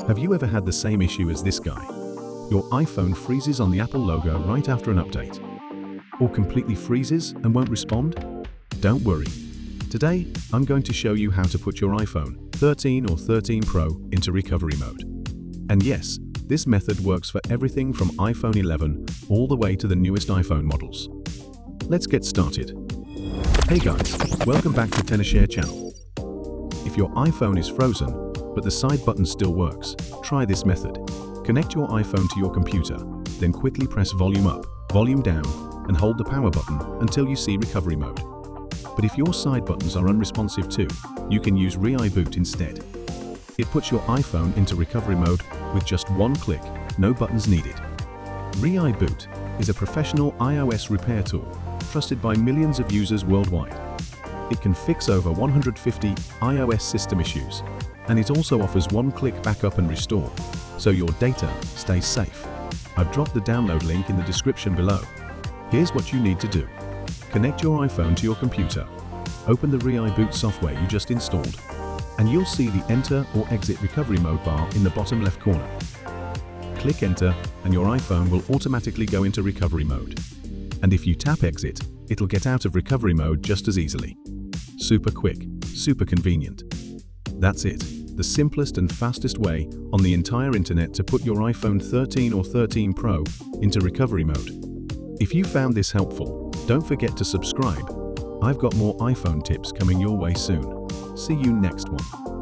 Have you ever had the same issue as this guy? Your iPhone freezes on the Apple logo right after an update, or completely freezes and won't respond? Don't worry. Today, I'm going to show you how to put your iPhone 13 or 13 Pro into recovery mode. And yes, this method works for everything from iPhone 11 all the way to the newest iPhone models. Let's get started. Hey guys, welcome back to tenorshare channel. If your iPhone is frozen, but the side button still works, try this method. Connect your iPhone to your computer, then quickly press volume up, volume down, and hold the power button until you see recovery mode. But if your side buttons are unresponsive too, you can use ReiBoot instead. It puts your iPhone into recovery mode with just one click, no buttons needed. ReiBoot is a professional iOS repair tool trusted by millions of users worldwide. It can fix over 150 iOS system issues, and it also offers one-click backup and restore, so your data stays safe. I've dropped the download link in the description below. Here's what you need to do. Connect your iPhone to your computer, open the ReiBoot software you just installed, and you'll see the Enter or Exit Recovery Mode bar in the bottom left corner. Click Enter and your iPhone will automatically go into recovery mode. And if you tap Exit, it'll get out of recovery mode just as easily. Super quick, super convenient. That's it, the simplest and fastest way on the entire internet to put your iPhone 13 or 13 Pro into recovery mode. If you found this helpful, don't forget to subscribe. I've got more iPhone tips coming your way soon. See you next one.